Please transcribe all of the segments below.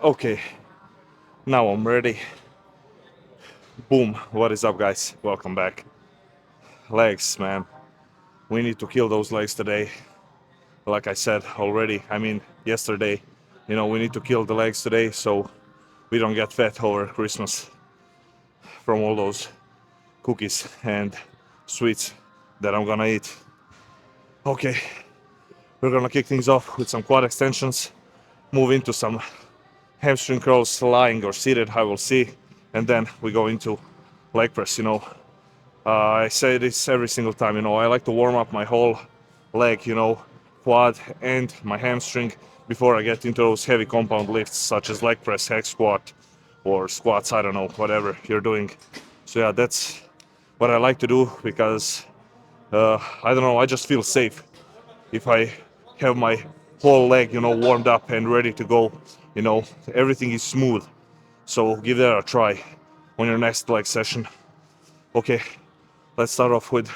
Okay, now I'm ready. Boom. What is up, guys? Welcome back. Legs, man. We need to kill those legs today. Like I said already, yesterday, we need to kill the legs today so we don't get fat over Christmas from all those cookies and sweets that I'm gonna eat. Okay, we're gonna kick things off with some quad extensions, move into some hamstring curls, lying or seated, I will see, and then we go into leg press. I say this every single time, I like to warm up my whole leg, quad and my hamstring before I get into those heavy compound lifts such as leg press, hack squat, or squats, I don't know, whatever you're doing. So yeah, that's what I like to do because I don't know, I just feel safe if I have my whole leg, warmed up and ready to go. Everything is smooth. So give that a try on your next leg session. Okay, let's start off with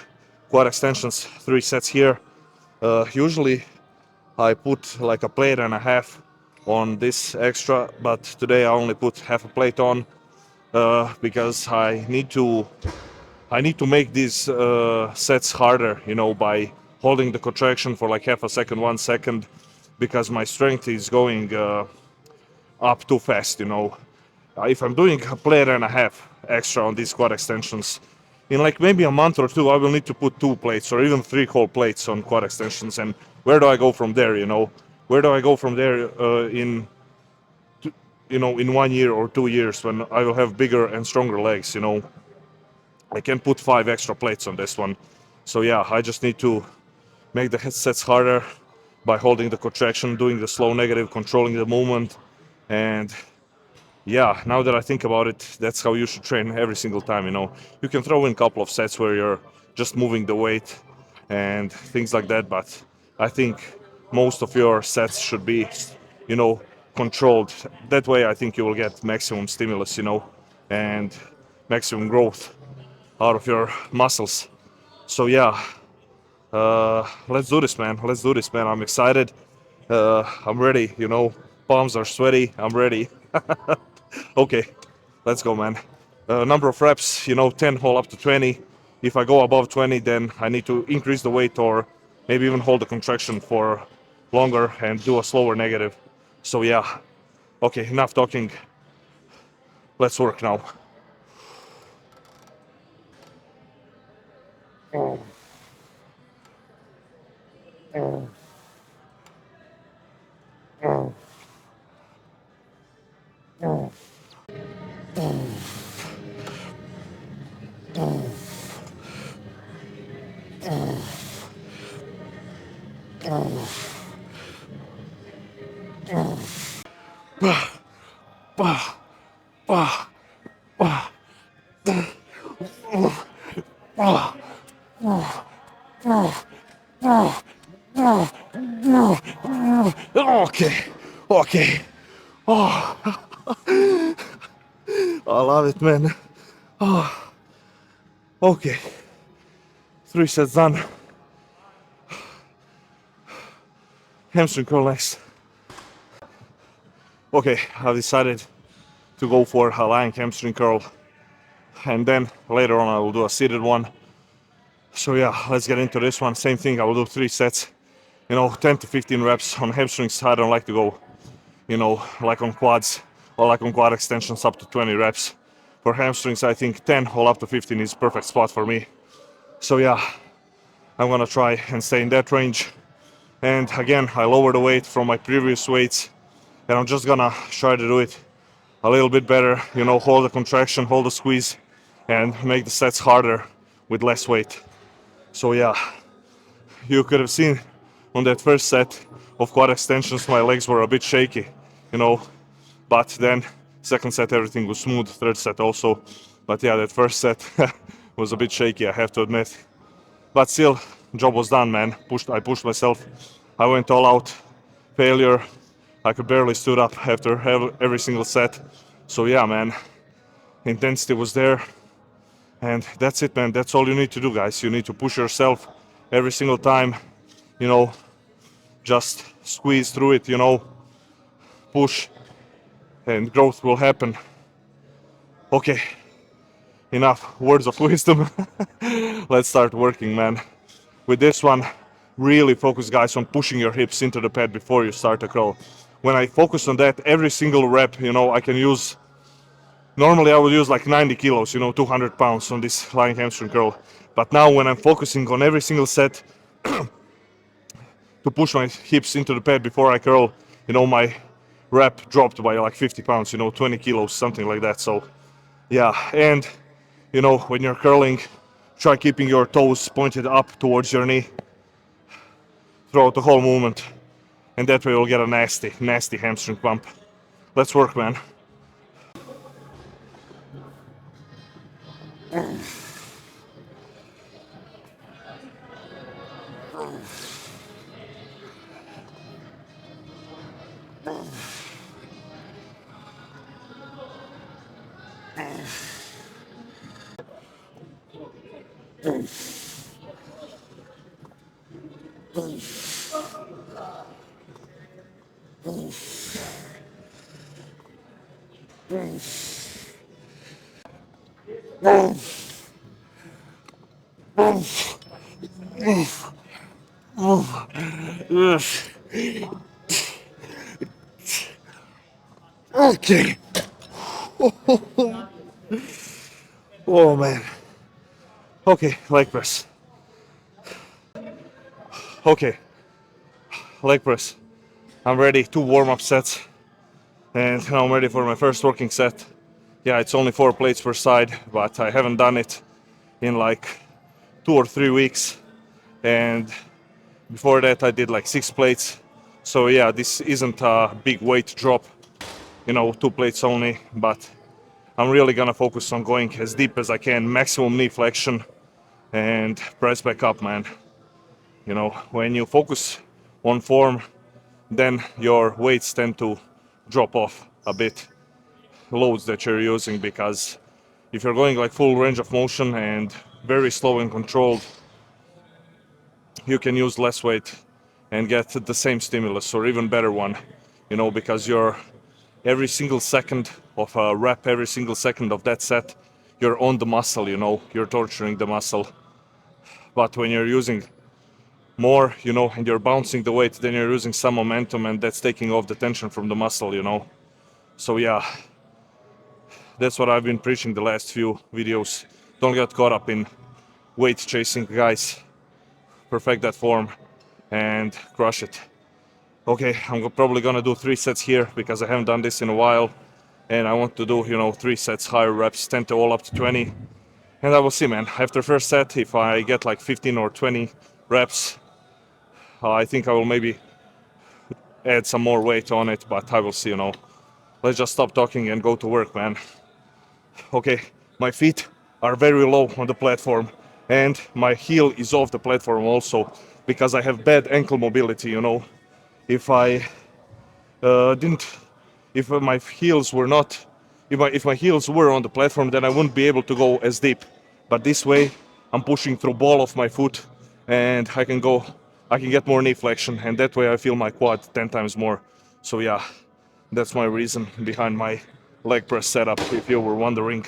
quad extensions, 3 sets here. Usually I put like a plate and a half on this extra, but today I only put half a plate on because I need to make these sets harder, by holding the contraction for like half a second, 1 second, because my strength is going up too fast. If I'm doing a plate and a half extra on these quad extensions, in like maybe a month or two, I will need to put 2 plates or even 3 whole plates on quad extensions. And where do I go from there? Where do I go from there in 1 year or 2 years when I will have bigger and stronger legs? I can put 5 extra plates on this one. So yeah, I just need to make the sets harder by holding the contraction, doing the slow negative, controlling the movement. And yeah, now that I think about it, that's how you should train every single time. You can throw in a couple of sets where you're just moving the weight and things like that, but I think most of your sets should be, you know, controlled. That way, I think you will get maximum stimulus, and maximum growth out of your muscles. So yeah, let's do this, man. Let's do this, man. I'm excited. I'm ready. Palms are sweaty. I'm ready. Okay, let's go, man. Number of reps, 10 whole up to 20. If I go above 20, then I need to increase the weight or maybe even hold the contraction for longer and do a slower negative. So yeah, okay, enough talking. Let's work now. Okay, okay. Oh, I love it, man. Oh, okay. 3 sets done. Hamstring curl next. Okay, I've decided to go for a lying hamstring curl, and then later on I will do a seated one. So yeah, let's get into this one. Same thing, I will do 3 sets. 10 to 15 reps on hamstrings. I don't like to go, like on quads or like on quad extensions up to 20 reps. For hamstrings, I think 10 or up to 15 is perfect spot for me. So yeah, I'm gonna try and stay in that range. And again, I lower the weight from my previous weights, and I'm just gonna try to do it a little bit better. Hold the contraction, hold the squeeze, and make the sets harder with less weight. So yeah, you could have seen on that first set of quad extensions my legs were a bit shaky, you know, but then second set everything was smooth, third set also. But yeah, that first set was a bit shaky, I have to admit. But still, job was done, man. I pushed myself. I went all out. Failure. I could barely stood up after every single set. So yeah, man, intensity was there. And that's it, man. That's all you need to do, guys. You need to push yourself every single time. You know, just squeeze through it. Push. and growth will happen. Okay, enough words of wisdom. Let's start working, man. With this one, really focus, guys, on pushing your hips into the pad before you start a curl. When I focus on that, every single rep, I can use. Normally, I would use like 90 kilos, 200 pounds on this lying hamstring curl. But now, when I'm focusing on every single set to push my hips into the pad before I curl, my rep dropped by like 50 pounds, 20 kilos, something like that. So, yeah, and when you're curling, try keeping your toes pointed up towards your knee throughout the whole movement, and that way you'll get a nasty, nasty hamstring pump. Let's work, man. Okay. Oh man. Okay, leg press. Okay, leg press. I'm ready. 2 warm-up sets, and now I'm ready for my first working set. Yeah, it's only 4 plates per side, but I haven't done it in like 2 or 3 weeks, and before that I did like 6 plates. So yeah, this isn't a big weight drop, 2 plates only, but I'm really gonna focus on going as deep as I can, maximum knee flexion, and press back up, man. When you focus on form, then your weights tend to drop off a bit, loads that you're using, because if you're going like full range of motion and very slow and controlled, you can use less weight and get the same stimulus or even better one, because you're every single second of a rep, every single second of that set, you're on the muscle, you're torturing the muscle. But when you're using more, and you're bouncing the weight, then you're using some momentum, and that's taking off the tension from the muscle. So yeah, that's what I've been preaching the last few videos. Don't get caught up in weight chasing, guys. Perfect that form and crush it. Okay, I'm probably gonna do 3 sets here because I haven't done this in a while, and I want to do 3 sets, higher reps, 10 to all up to 20, and I will see, man. After first set, if I get like 15 or 20 reps, I think I will maybe add some more weight on it, but I will see. Let's just stop talking and go to work, man. Okay, my feet are very low on the platform, and my heel is off the platform also, because I have bad ankle mobility. If I didn't, if my heels were not, if my heels were on the platform, then I wouldn't be able to go as deep. But this way, I'm pushing through ball of my foot, and I can get more knee flexion, and that way I feel my quad 10 times more. So yeah, that's my reason behind my leg press setup, if you were wondering.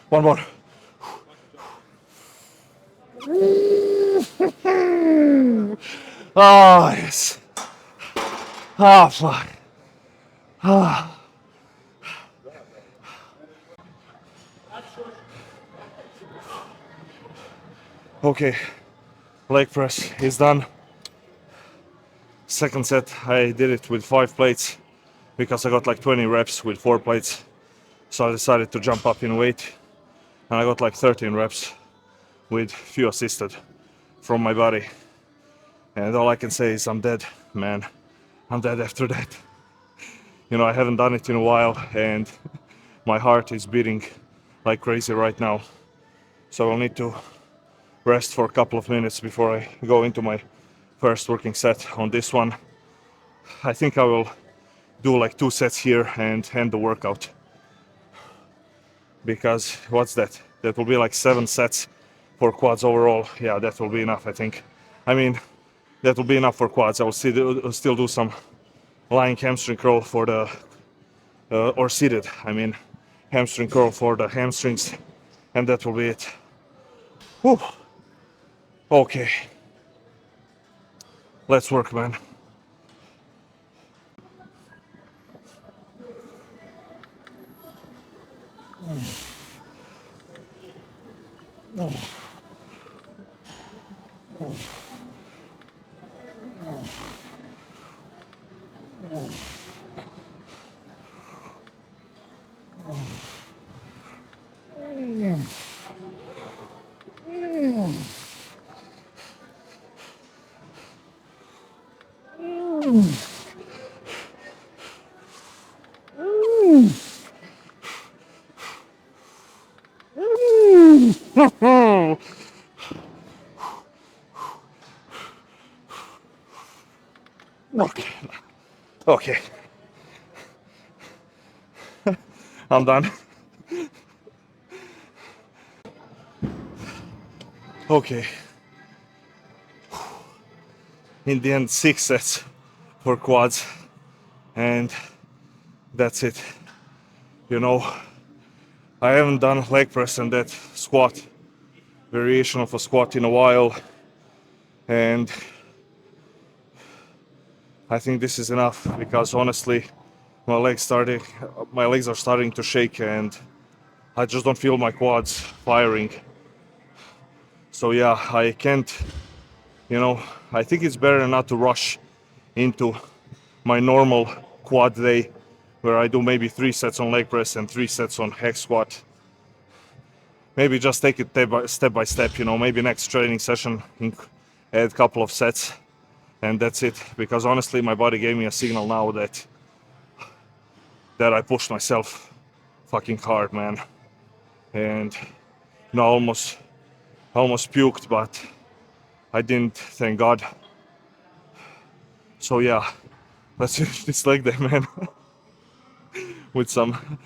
One more. Oh, yes. Oh, fuck. Ah. Okay, leg press is done. Second set, I did it with 5 plates, because I got like 20 reps with 4 plates. So I decided to jump up in weight, and I got like 13 reps with few assisted from my body. And all I can say is I'm dead, man. I'm dead after that. You know, I haven't done it in a while, and my heart is beating like crazy right now. So I'll need to rest for a couple of minutes before I go into my first working set on this one. I think I will do like 2 sets here and end the workout. Because what's that? That will be like 7 sets for quads overall. Yeah, that will be enough, I think. I mean, that will be enough for quads. I will still do some lying hamstring curl for the, or seated, I mean, hamstring curl for the hamstrings, and that will be it. Whew. Okay, let's work, man. Okay. Okay. I'm done. Okay. In the end, 6 sets for quads, and that's it. You know, I haven't done leg press and that squat variation of a squat in a while, and I think this is enough because honestly, my legs are starting to shake, and I just don't feel my quads firing. So yeah, I can't, you know, I think it's better not to rush into my normal quad day where I do maybe 3 sets on leg press and 3 sets on hack squat. Maybe just take it step by step, you know, maybe next training session add a couple of sets, and that's it. Because honestly, my body gave me a signal now that I pushed myself fucking hard, man. And you know, almost puked, but I didn't, thank God. So yeah, let's finish this leg day, man, with some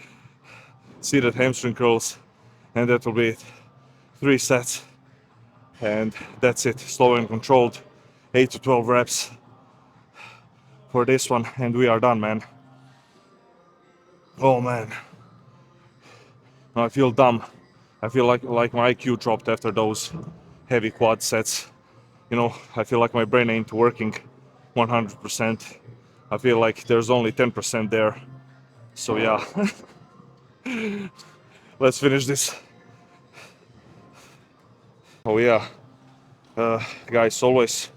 seated hamstring curls, and that will be it. 3 sets, and that's it. Slow and controlled, 8 to 12 reps for this one, and we are done, man. Oh man, I feel dumb. I feel like my IQ dropped after those heavy quad sets. You know, I feel like my brain ain't working 100%. I feel like there's only 10% there. So yeah, let's finish this. Oh yeah, guys, always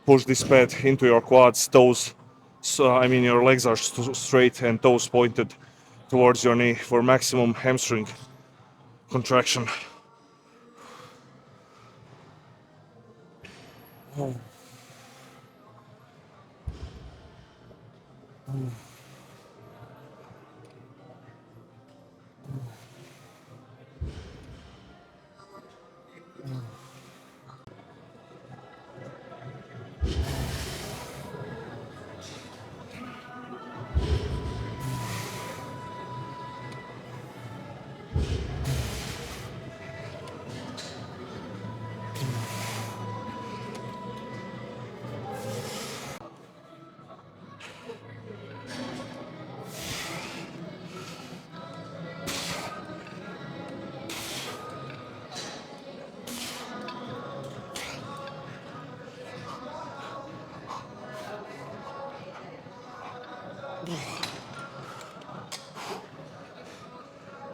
push this pad into your quads, toes. So I mean, your legs are straight and toes pointed towards your knee for maximum hamstring contraction.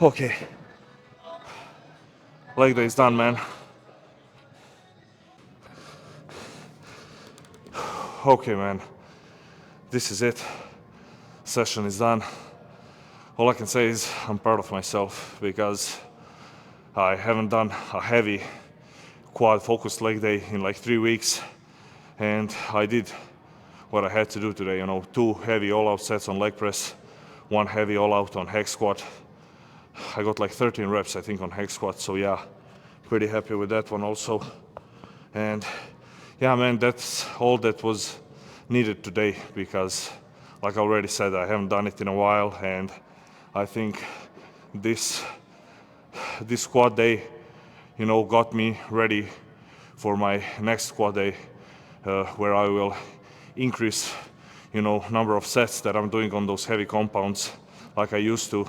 Okay, leg day is done, man. Okay, man, this is it. session is done. All I can say is I'm proud of myself because I haven't done a heavy quad focused leg day in like 3 weeks, and I did what I had to do today. 2 heavy all-out sets on leg press, 1 heavy all-out on hex squat. I got like 13 reps, I think, on hex squat. So yeah, pretty happy with that one also. And yeah, man, that's all that was needed today because, like I already said, I haven't done it in a while, and I think this squat day, got me ready for my next squat day, where I will increase, number of sets that I'm doing on those heavy compounds like I used to.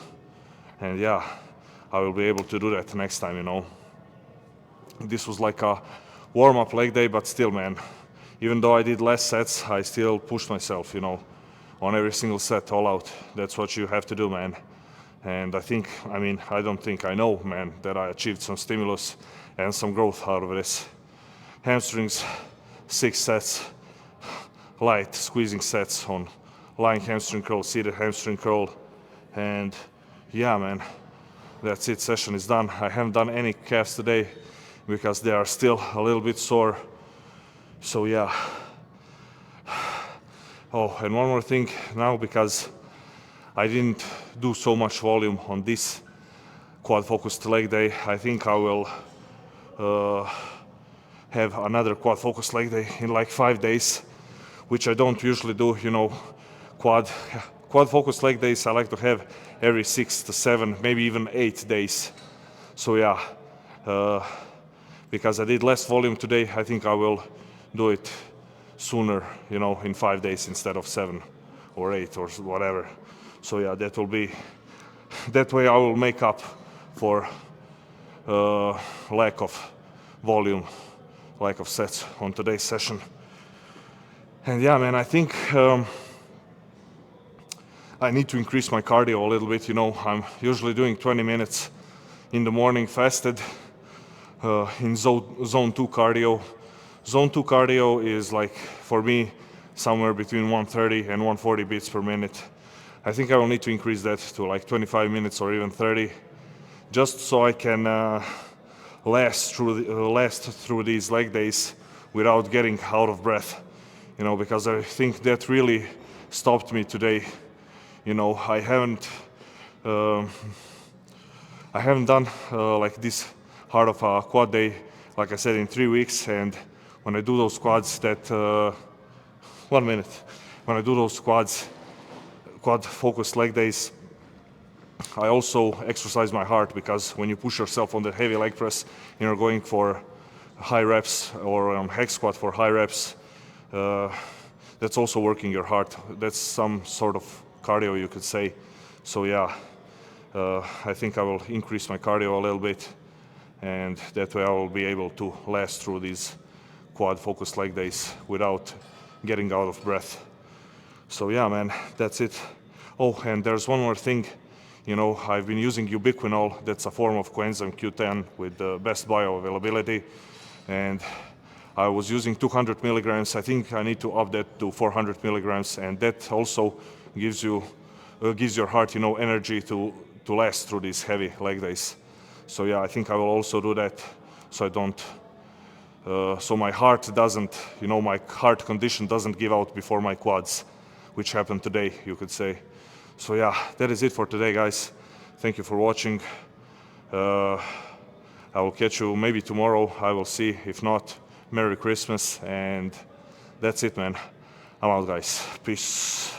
And yeah, I will be able to do that next time. This was like a warm-up leg day, but still, man, even though I did less sets, I still pushed myself, on every single set, all out. That's what you have to do, man. And I don't think, I know, man, that I achieved some stimulus and some growth out of this. Hamstrings, 6 sets, light squeezing sets on lying hamstring curl, seated hamstring curl. And yeah, man, that's it. Session is done. I haven't done any calves today because they are still a little bit sore. So yeah. Oh, and one more thing now, because I didn't do so much volume on this quad focused leg day, I think I will have another quad focused leg day in like 5 days, which I don't usually do. Quad focused leg days I like to have every 6 to 7, maybe even 8 days. So yeah, because I did less volume today, I think I will do it sooner, in 5 days instead of 7 or 8 or whatever. So yeah, that way I will make up for lack of volume, lack of sets on today's session. And yeah, man, I think I need to increase my cardio a little bit. I'm usually doing 20 minutes in the morning fasted in zone 2 cardio. Zone 2 cardio is like, for me, somewhere between 130 and 140 beats per minute. I think I will need to increase that to like 25 minutes or even 30, just so I can last through these leg days without getting out of breath. Because I think that really stopped me today. I haven't done like this hard of a quad day, like I said, in 3 weeks. And when I do those quads, when I do those quad focused leg days, I also exercise my heart, because when you push yourself on the heavy leg press, you're going for high reps, or hex squat for high reps, that's also working your heart. That's some sort of cardio, you could say. So yeah, I think I will increase my cardio a little bit, and that way I will be able to last through these quad focused leg days without getting out of breath. So yeah, man, that's it. Oh, and there's one more thing. I've been using ubiquinol. That's a form of coenzyme Q10 with the best bioavailability, and I was using 200 milligrams. I think I need to up that to 400 milligrams, and that also gives your heart, energy to last through these heavy leg days. So yeah, I think I will also do that, so I don't, so my heart doesn't, my heart condition doesn't give out before my quads, which happened today, you could say. So yeah, that is it for today, guys. Thank you for watching. I will catch you maybe tomorrow. I will see. If not, Merry Christmas. And that's it, man. I'm out, guys. Peace.